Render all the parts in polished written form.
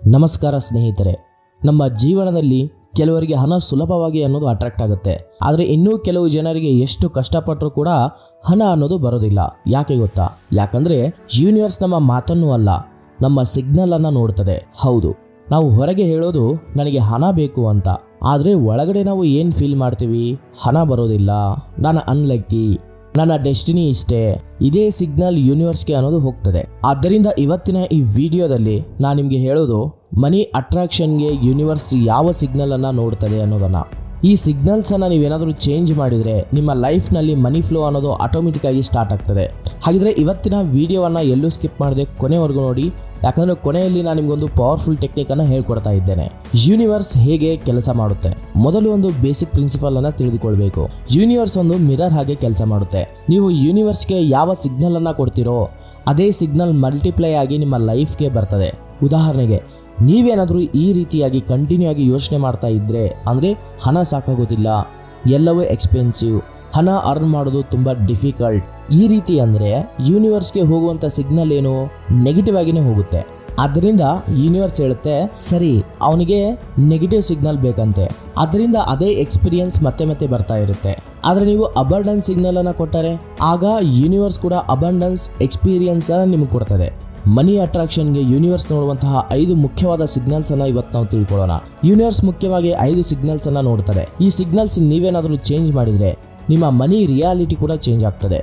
ನಮಸ್ಕಾರ ಸ್ನೇಹಿತರೆ. ನಮ್ಮ ಜೀವನದಲ್ಲಿ ಕೆಲವರಿಗೆ ಹಣ ಸುಲಭವಾಗಿ ಅನ್ನೋದು ಅಟ್ರಾಕ್ಟ್ ಆಗುತ್ತೆ. ಆದರೆ ಇನ್ನೂ ಕೆಲವು ಜನರಿಗೆ ಎಷ್ಟು ಕಷ್ಟಪಟ್ಟರೂ ಕೂಡ ಹಣ ಅನ್ನೋದು ಬರೋದಿಲ್ಲ. ಯಾಕೆ ಗೊತ್ತಾ? ಯಾಕಂದರೆ ಯೂನಿವರ್ಸ್ ನಮ್ಮ ಮಾತನ್ನು ಅಲ್ಲ, ನಮ್ಮ ಸಿಗ್ನಲ್ ಅನ್ನು ನೋಡ್ತದೆ. ಹೌದು, ನಾವು ಹೊರಗೆ ಹೇಳೋದು ನನಗೆ ಹಣ ಬೇಕು ಅಂತ, ಆದರೆ ಒಳಗಡೆ ನಾವು ಏನು ಫೀಲ್ ಮಾಡ್ತೀವಿ? ಹಣ ಬರೋದಿಲ್ಲ, ನಾನು ಅನ್ಲಕ್ಕಿ, ನನ್ನ ಡೆಸ್ಟಿನಿ ಇಷ್ಟೇ. ಇದೇ ಸಿಗ್ನಲ್ ಯೂನಿವರ್ಸ್ಗೆ ಅನ್ನೋದು ಹೋಗ್ತದೆ. ಆದ್ದರಿಂದ ಇವತ್ತಿನ ಈ ವಿಡಿಯೋದಲ್ಲಿ ನಾನು ನಿಮಗೆ ಹೇಳೋದು, ಮನಿ ಅಟ್ರಾಕ್ಷನ್ಗೆ ಯೂನಿವರ್ಸ್ ಯಾವ ಸಿಗ್ನಲ್ ಅನ್ನ ನೋಡ್ತದೆ ಅನ್ನೋದನ್ನ. ಈ ಸಿಗ್ನಲ್ಸ್ ಅನ್ನ ನೀವೇನಾದರೂ ಚೇಂಜ್ ಮಾಡಿದರೆ ನಿಮ್ಮ ಲೈಫ್ನಲ್ಲಿ ಮನಿ ಫ್ಲೋ ಅನ್ನೋದು ಆಟೋಮೆಟಿಕ್ ಆಗಿ ಸ್ಟಾರ್ಟ್ ಆಗ್ತದೆ. ಹಾಗಿದ್ರೆ ಇವತ್ತಿನ ವಿಡಿಯೋವನ್ನ ಎಲ್ಲೂ ಸ್ಕಿಪ್ ಮಾಡದೆ ಕೊನೆವರೆಗೂ ನೋಡಿ, ಯಾಕಂದ್ರೆ ಕೊನೆಯಲ್ಲಿ ನಾನು ನಿಮಗೊಂದು ಪವರ್ಫುಲ್ ಟೆಕ್ನಿಕ್ ಅನ್ನ ಹೇಳ್ಕೊಡ್ತಾ ಇದ್ದೇನೆ. ಯೂನಿವರ್ಸ್ ಹೇಗೆ ಕೆಲಸ ಮಾಡುತ್ತೆ? ಮೊದಲು ಒಂದು ಬೇಸಿಕ್ ಪ್ರಿನ್ಸಿಪಲ್ ಅನ್ನ ತಿಳಿದುಕೊಳ್ಬೇಕು. ಯೂನಿವರ್ಸ್ ಒಂದು ಮಿರರ್ ಹಾಗೆ ಕೆಲಸ ಮಾಡುತ್ತೆ. ನೀವು ಯೂನಿವರ್ಸ್ಗೆ ಯಾವ ಸಿಗ್ನಲ್ ಅನ್ನ ಕೊಡ್ತೀರೋ ಅದೇ ಸಿಗ್ನಲ್ ಮಲ್ಟಿಪ್ಲೈ ಆಗಿ ನಿಮ್ಮ ಲೈಫ್ಗೆ ಬರ್ತದೆ. ಉದಾಹರಣೆಗೆ, ನೀವೇನಾದರೂ ಈ ರೀತಿಯಾಗಿ ಕಂಟಿನ್ಯೂ ಆಗಿ ಯೋಚನೆ ಮಾಡ್ತಾ ಇದ್ರೆ, ಅಂದರೆ ಹಣ ಸಾಕಾಗೋದಿಲ್ಲ, ಎಲ್ಲವೂ ಎಕ್ಸ್ಪೆನ್ಸಿವ್, ಹಣ ಅರ್ನ್ ಮಾಡೋದು ತುಂಬ ಡಿಫಿಕಲ್ಟ್, ಈ ರೀತಿ ಅಂದರೆ ಯೂನಿವರ್ಸ್ಗೆ ಹೋಗುವಂಥ ಸಿಗ್ನಲ್ ಏನು? ನೆಗೆಟಿವ್ ಆಗಿನೇ ಹೋಗುತ್ತೆ. ಆದ್ದರಿಂದ ಯೂನಿವರ್ಸ್ ಹೇಳುತ್ತೆ, ಸರಿ, ಅವನಿಗೆ ನೆಗೆಟಿವ್ ಸಿಗ್ನಲ್ ಬೇಕಂತೆ, ಅದರಿಂದ ಅದೇ ಎಕ್ಸ್ಪೀರಿಯನ್ಸ್ ಮತ್ತೆ ಮತ್ತೆ ಬರ್ತಾ ಇರುತ್ತೆ. ಆದರೆ ನೀವು ಅಬಂಡೆನ್ಸ್ ಸಿಗ್ನಲ್ ಅನ್ನು ಕೊಟ್ಟರೆ ಆಗ ಯೂನಿವರ್ಸ್ ಕೂಡ ಅಬಂಡೆನ್ಸ್ ಎಕ್ಸ್ಪೀರಿಯನ್ಸ್ ಅನ್ನು ನಿಮಗೆ ಕೊಡ್ತದೆ. ಮನಿ ಅಟ್ರಾಕ್ಷನ್ಗೆ ಯೂನಿವರ್ಸ್ ನೋಡುವಂತಹ 5 ಮುಖ್ಯವಾದ ಸಿಗ್ನಲ್ಸ್ ಅನ್ನ ಇವತ್ತು ನಾವು ತಿಳ್ಕೊಳ್ಳೋಣ. ಯೂನಿವರ್ಸ್ ಮುಖ್ಯವಾಗಿ 5 ಸಿಗ್ನಲ್ಸ್ ಅನ್ನ ನೋಡ್ತಾರೆ. ಈ ಸಿಗ್ನಲ್ಸ್ ನೀವೇನಾದರೂ ಚೇಂಜ್ ಮಾಡಿದ್ರೆ ನಿಮ್ಮ ಮನಿ ರಿಯಾಲಿಟಿ ಕೂಡ ಚೇಂಜ್ ಆಗ್ತದೆ.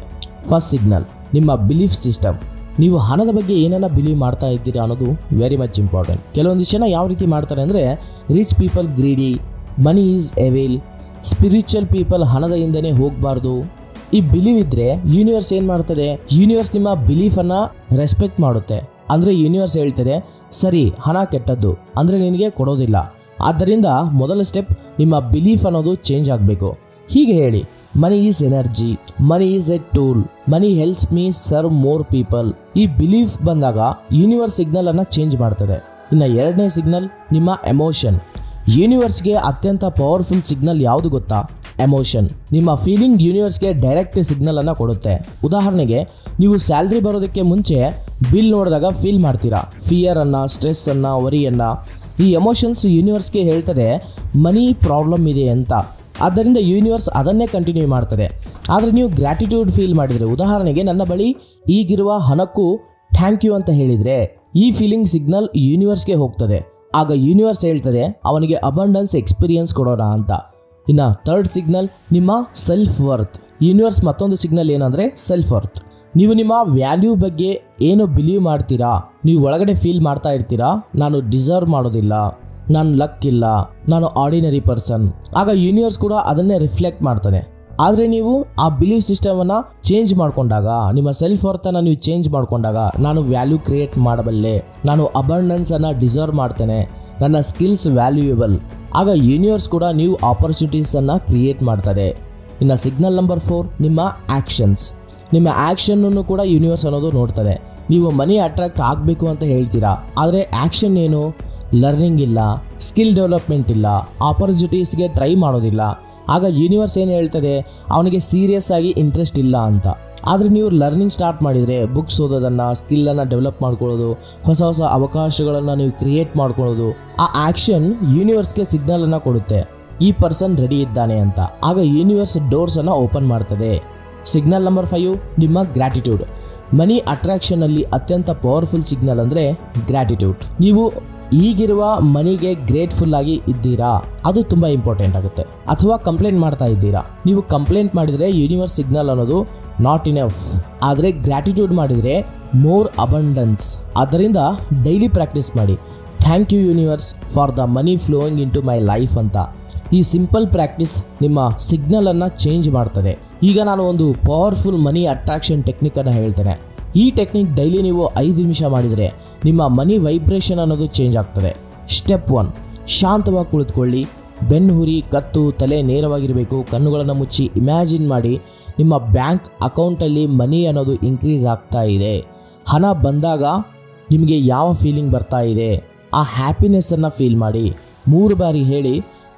ಫಸ್ಟ್ ಸಿಗ್ನಲ್, ನಿಮ್ಮ ಬಿಲೀಫ್ ಸಿಸ್ಟಮ್. ನೀವು ಹಣದ ಬಗ್ಗೆ ಏನನ್ನ ಬಿಲೀವ್ ಮಾಡ್ತಾ ಇದ್ದೀರಾ ಅನ್ನೋದು ವೆರಿ ಮಚ್ ಇಂಪಾರ್ಟೆಂಟ್. ಕೆಲವೊಂದಿಷ್ಟು ಜನ ಯಾವ ರೀತಿ ಮಾಡ್ತಾರೆ ಅಂದರೆ, rich people greedy, money is evil, spiritual people ಹಣದ ಹಿಂದೆನೇ ಹೋಗಬಾರ್ದು. ಈ ಬಿಲೀವ್ ಇದ್ರೆ ಯೂನಿವರ್ಸ್ ಏನು ಮಾಡ್ತದೆ? ಯೂನಿವರ್ಸ್ ನಿಮ್ಮ ಬಿಲೀಫನ್ನು ರೆಸ್ಪೆಕ್ಟ್ ಮಾಡುತ್ತೆ. ಅಂದರೆ ಯೂನಿವರ್ಸ್ ಹೇಳ್ತದೆ, ಸರಿ, ಹಣ ಕೆಟ್ಟದ್ದು, ಅಂದರೆ ನಿನಗೆ ಕೊಡೋದಿಲ್ಲ. ಆದ್ದರಿಂದ ಮೊದಲ ಸ್ಟೆಪ್, ನಿಮ್ಮ ಬಿಲೀಫ್ ಅನ್ನೋದು ಚೇಂಜ್ ಆಗಬೇಕು. ಹೀಗೆ ಹೇಳಿ, money is energy, money is A tool, money helps me serve more people. ಈ ಬಿಲೀಫ್ ಬಂದಾಗ ಯೂನಿವರ್ಸ್ ಸಿಗ್ನಲ್ ಅನ್ನು ಚೇಂಜ್ ಮಾಡ್ತದೆ. ಇನ್ನು ಎರಡನೇ ಸಿಗ್ನಲ್, ನಿಮ್ಮ ಎಮೋಷನ್. ಯೂನಿವರ್ಸ್ಗೆ ಅತ್ಯಂತ ಪವರ್ಫುಲ್ ಸಿಗ್ನಲ್ ಯಾವುದು ಗೊತ್ತಾ? ಎಮೋಷನ್. ನಿಮ್ಮ ಫೀಲಿಂಗ್ ಯೂನಿವರ್ಸ್ಗೆ ಡೈರೆಕ್ಟ್ ಸಿಗ್ನಲ್ ಅನ್ನು ಕೊಡುತ್ತೆ. ಉದಾಹರಣೆಗೆ, ನೀವು ಸ್ಯಾಲ್ರಿ ಬರೋದಕ್ಕೆ ಮುಂಚೆ ಬಿಲ್ ನೋಡಿದಾಗ ಫೀಲ್ ಮಾಡ್ತೀರಾ, ಫಿಯರ್ ಅನ್ನ, ಸ್ಟ್ರೆಸ್ ಅನ್ನ, ವರಿಯನ್ನ. ಈ ಎಮೋಷನ್ಸ್ ಯೂನಿವರ್ಸ್ಗೆ ಹೇಳ್ತದೆ ಮನಿ ಪ್ರಾಬ್ಲಮ್ ಇದೆ ಅಂತ. ಆದ್ದರಿಂದ ಯೂನಿವರ್ಸ್ ಅದನ್ನೇ ಕಂಟಿನ್ಯೂ ಮಾಡ್ತದೆ. ಆದರೆ ನೀವು ಗ್ರ್ಯಾಟಿಟ್ಯೂಡ್ ಫೀಲ್ ಮಾಡಿದರೆ, ಉದಾಹರಣೆಗೆ, ನನ್ನ ಬಳಿ ಈಗಿರುವ ಹಣಕ್ಕೂ ಥ್ಯಾಂಕ್ ಯು ಅಂತ ಹೇಳಿದರೆ, ಈ ಫೀಲಿಂಗ್ ಸಿಗ್ನಲ್ ಯೂನಿವರ್ಸ್ಗೆ ಹೋಗ್ತದೆ. ಆಗ ಯೂನಿವರ್ಸ್ ಹೇಳ್ತದೆ ಅವನಿಗೆ ಅಬಂಡೆನ್ಸ್ ಎಕ್ಸ್ಪೀರಿಯನ್ಸ್ ಕೊಡೋಣ ಅಂತ. ಇನ್ನು ಥರ್ಡ್ ಸಿಗ್ನಲ್, ನಿಮ್ಮ ಸೆಲ್ಫ್ ವರ್ತ್. ಯೂನಿವರ್ಸ್ ಮತ್ತೊಂದು ಸಿಗ್ನಲ್ ಏನಂದರೆ ಸೆಲ್ಫ್ ವರ್ತ್. ನೀವು ನಿಮ್ಮ ವ್ಯಾಲ್ಯೂ ಬಗ್ಗೆ ಏನು ಬಿಲೀವ್ ಮಾಡ್ತೀರಾ, ನೀವು ಒಳಗಡೆ ಫೀಲ್ ಮಾಡ್ತಾ ಇರ್ತೀರಾ, ನಾನು ಡಿಸರ್ವ್ ಮಾಡೋದಿಲ್ಲ, ನಾನು ಲಕ್ ಇಲ್ಲ, ನಾನು ಆರ್ಡಿನರಿ ಪರ್ಸನ್. ಆಗ ಯೂನಿವರ್ಸ್ ಕೂಡ ಅದನ್ನೇ ರಿಫ್ಲೆಕ್ಟ್ ಮಾಡ್ತಾನೆ. ಆದರೆ ನೀವು ಆ ಬಿಲೀಫ್ ಸಿಸ್ಟಮನ್ನು ಚೇಂಜ್ ಮಾಡಿಕೊಂಡಾಗ, ನಿಮ್ಮ ಸೆಲ್ಫ್ ವರ್ತನ್ನು ನೀವು ಚೇಂಜ್ ಮಾಡಿಕೊಂಡಾಗ, ನಾನು ವ್ಯಾಲ್ಯೂ ಕ್ರಿಯೇಟ್ ಮಾಡಬಲ್ಲೆ, ನಾನು ಅಬಂಡೆನ್ಸನ್ನು ಡಿಸರ್ವ್ ಮಾಡ್ತೇನೆ, ನನ್ನ ಸ್ಕಿಲ್ಸ್ ವ್ಯಾಲ್ಯೂಯಬಲ್, ಆಗ ಯೂನಿವರ್ಸ್ ಕೂಡ ನೀವು ಆಪರ್ಚುನಿಟೀಸನ್ನು ಕ್ರಿಯೇಟ್ ಮಾಡ್ತಾರೆ. ಇನ್ನು ಸಿಗ್ನಲ್ ನಂಬರ್ 4, ನಿಮ್ಮ ಆ್ಯಕ್ಷನ್ಸ್. ನಿಮ್ಮ ಆ್ಯಕ್ಷನ್ನನ್ನು ಕೂಡ ಯೂನಿವರ್ಸ್ ಅನ್ನೋದು ನೋಡ್ತದೆ. ನೀವು ಮನಿ ಅಟ್ರಾಕ್ಟ್ ಆಗಬೇಕು ಅಂತ ಹೇಳ್ತೀರಾ, ಆದರೆ ಆ್ಯಕ್ಷನ್ ಏನು? ಲರ್ನಿಂಗ್ ಇಲ್ಲ, ಸ್ಕಿಲ್ ಡೆವಲಪ್ಮೆಂಟ್ ಇಲ್ಲ, ಆಪರ್ಚುನಿಟೀಸ್ಗೆ ಟ್ರೈ ಮಾಡೋದಿಲ್ಲ. ಆಗ ಯೂನಿವರ್ಸ್ ಏನು ಹೇಳ್ತದೆ? ಅವನಿಗೆ ಸೀರಿಯಸ್ ಆಗಿ ಇಂಟ್ರೆಸ್ಟ್ ಇಲ್ಲ ಅಂತ. ಆದರೆ ನೀವು ಲರ್ನಿಂಗ್ ಸ್ಟಾರ್ಟ್ ಮಾಡಿದರೆ, ಬುಕ್ಸ್ ಓದೋದನ್ನು, ಸ್ಕಿಲ್ಲನ್ನು ಡೆವಲಪ್ ಮಾಡ್ಕೊಳ್ಳೋದು, ಹೊಸ ಹೊಸ ಅವಕಾಶಗಳನ್ನು ನೀವು ಕ್ರಿಯೇಟ್ ಮಾಡ್ಕೊಳ್ಳೋದು, ಆ ಆ್ಯಕ್ಷನ್ ಯೂನಿವರ್ಸ್ಗೆ ಸಿಗ್ನಲನ್ನು ಕೊಡುತ್ತೆ, ಈ ಪರ್ಸನ್ ರೆಡಿ ಇದ್ದಾನೆ ಅಂತ. ಆಗ ಯೂನಿವರ್ಸ್ ಡೋರ್ಸನ್ನು ಓಪನ್ ಮಾಡ್ತದೆ. ಸಿಗ್ನಲ್ ನಂಬರ್ 5, ನಿಮ್ಮ ಗ್ರ್ಯಾಟಿಟ್ಯೂಡ್. ಮನಿ ಅಟ್ರಾಕ್ಷನಲ್ಲಿ ಅತ್ಯಂತ ಪವರ್ಫುಲ್ ಸಿಗ್ನಲ್ ಅಂದರೆ ಗ್ರ್ಯಾಟಿಟ್ಯೂಡ್. ನೀವು ಈಗಿರುವ ಮನಿಗೆ ಗ್ರೇಟ್ಫುಲ್ ಆಗಿ ಇದ್ದೀರಾ? ಅದು ತುಂಬ ಇಂಪಾರ್ಟೆಂಟ್ ಆಗುತ್ತೆ. ಅಥವಾ ಕಂಪ್ಲೇಂಟ್ ಮಾಡ್ತಾ ಇದ್ದೀರಾ? ನೀವು ಕಂಪ್ಲೇಂಟ್ ಮಾಡಿದರೆ ಯೂನಿವರ್ಸ್ ಸಿಗ್ನಲ್ ಅನ್ನೋದು ನಾಟ್ ಇನಫ್. ಆದರೆ ಗ್ರ್ಯಾಟಿಟ್ಯೂಡ್ ಮಾಡಿದರೆ ಮೋರ್ ಅಬಂಡೆನ್ಸ್. ಆದ್ದರಿಂದ ಡೈಲಿ ಪ್ರಾಕ್ಟೀಸ್ ಮಾಡಿ, thank you universe for the money flowing into my life ಅಂತ. ಈ ಸಿಂಪಲ್ ಪ್ರಾಕ್ಟೀಸ್ ನಿಮ್ಮ ಸಿಗ್ನಲನ್ನು ಚೇಂಜ್ ಮಾಡ್ತದೆ. ಈಗ ನಾನು ಒಂದು ಪವರ್ಫುಲ್ ಮನಿ ಅಟ್ರಾಕ್ಷನ್ ಟೆಕ್ನಿಕನ್ನು ಹೇಳ್ತೇನೆ. ಈ ಟೆಕ್ನಿಕ್ ಡೈಲಿ ನೀವು 5 ನಿಮಿಷ ಮಾಡಿದರೆ ನಿಮ್ಮ ಮನಿ ವೈಬ್ರೇಷನ್ ಅನ್ನೋದು ಚೇಂಜ್ ಆಗ್ತದೆ. ಸ್ಟೆಪ್ 1, ಶಾಂತವಾಗಿ ಕುಳಿತುಕೊಳ್ಳಿ. ಬೆನ್ನು ಹುರಿ, ಕತ್ತು, ತಲೆ ನೇರವಾಗಿರಬೇಕು. ಕಣ್ಣುಗಳನ್ನು ಮುಚ್ಚಿ ಇಮ್ಯಾಜಿನ್ ಮಾಡಿ ನಿಮ್ಮ ಬ್ಯಾಂಕ್ ಅಕೌಂಟಲ್ಲಿ ಮನಿ ಅನ್ನೋದು ಇನ್ಕ್ರೀಸ್ ಆಗ್ತಾ ಇದೆ. ಹಣ ಬಂದಾಗ ನಿಮಗೆ ಯಾವ ಫೀಲಿಂಗ್ ಬರ್ತಾ ಇದೆ, ಆ ಹ್ಯಾಪಿನೆಸ್ಸನ್ನು ಫೀಲ್ ಮಾಡಿ. 3 ಬಾರಿ ಹೇಳಿ,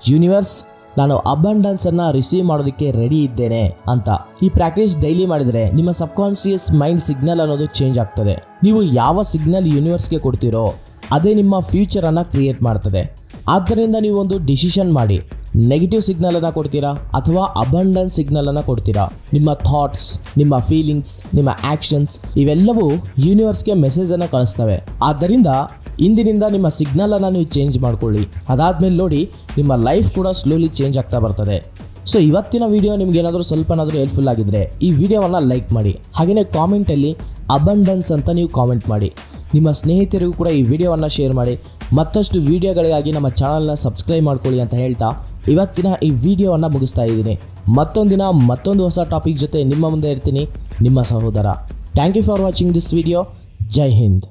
ಯೂನಿವರ್ಸ್, ನಾನು ಅಬಂಡೆನ್ಸನ್ನು ರಿಸೀವ್ ಮಾಡೋದಕ್ಕೆ ರೆಡಿ ಇದ್ದೇನೆ ಅಂತ. ಈ ಪ್ರಾಕ್ಟೀಸ್ ಡೈಲಿ ಮಾಡಿದರೆ ನಿಮ್ಮ ಸಬ್ಕಾನ್ಷಿಯಸ್ ಮೈಂಡ್ ಸಿಗ್ನಲ್ ಅನ್ನೋದು ಚೇಂಜ್ ಆಗ್ತದೆ. ನೀವು ಯಾವ ಸಿಗ್ನಲ್ ಯೂನಿವರ್ಸ್ಗೆ ಕೊಡ್ತೀರೋ ಅದೇ ನಿಮ್ಮ ಫ್ಯೂಚರನ್ನು ಕ್ರಿಯೇಟ್ ಮಾಡ್ತದೆ. ಆದ್ದರಿಂದ ನೀವು ಒಂದು ಡಿಸಿಷನ್ ಮಾಡಿ, ನೆಗೆಟಿವ್ ಸಿಗ್ನಲನ್ನು ಕೊಡ್ತೀರಾ ಅಥವಾ ಅಬಂಡೆನ್ಸ್ ಸಿಗ್ನಲನ್ನು ಕೊಡ್ತೀರಾ. ನಿಮ್ಮ ಥಾಟ್ಸ್, ನಿಮ್ಮ ಫೀಲಿಂಗ್ಸ್, ನಿಮ್ಮ ಆ್ಯಕ್ಷನ್ಸ್ ಇವೆಲ್ಲವೂ ಯೂನಿವರ್ಸ್ಗೆ ಮೆಸೇಜನ್ನು ಕಳಿಸ್ತವೆ. ಆದ್ದರಿಂದ ಇಂದಿನಿಂದ ನಿಮ್ಮ ಸಿಗ್ನಲನ್ನು ನೀವು ಚೇಂಜ್ ಮಾಡ್ಕೊಳ್ಳಿ. ಅದಾದಮೇಲೆ ನೋಡಿ ನಿಮ್ಮ ಲೈಫ್ ಕೂಡ ಸ್ಲೋಲಿ ಚೇಂಜ್ ಆಗ್ತಾ ಬರ್ತದೆ. ಸೊ ಇವತ್ತಿನ ವಿಡಿಯೋ ನಿಮ್ಗೆ ಏನಾದರೂ ಸ್ವಲ್ಪನಾದರೂ ಹೆಲ್ಪ್ಫುಲ್ ಆಗಿದ್ದರೆ ಈ ವಿಡಿಯೋವನ್ನು ಲೈಕ್ ಮಾಡಿ. ಹಾಗೆಯೇ ಕಾಮೆಂಟಲ್ಲಿ ಅಬಂಡೆನ್ಸ್ ಅಂತ ನೀವು ಕಾಮೆಂಟ್ ಮಾಡಿ. ನಿಮ್ಮ ಸ್ನೇಹಿತರಿಗೂ ಕೂಡ ಈ ವಿಡಿಯೋವನ್ನು ಶೇರ್ ಮಾಡಿ. ಮತ್ತಷ್ಟು ವಿಡಿಯೋಗಳಿಗಾಗಿ ನಮ್ಮ ಚಾನಲ್ನ ಸಬ್ಸ್ಕ್ರೈಬ್ ಮಾಡ್ಕೊಳ್ಳಿ ಅಂತ ಹೇಳ್ತಾ ಇವತ್ತಿನ ಈ ವಿಡಿಯೋವನ್ನು ಮುಗಿಸ್ತಾ ಇದ್ದೀನಿ. ಮತ್ತೊಂದಿನ ಮತ್ತೊಂದು ಹೊಸ ಟಾಪಿಕ್ ಜೊತೆ ನಿಮ್ಮ ಮುಂದೆ ಇರ್ತೀನಿ, ನಿಮ್ಮ ಸಹೋದರ. Thank you for watching this video. ಜೈ ಹಿಂದ್.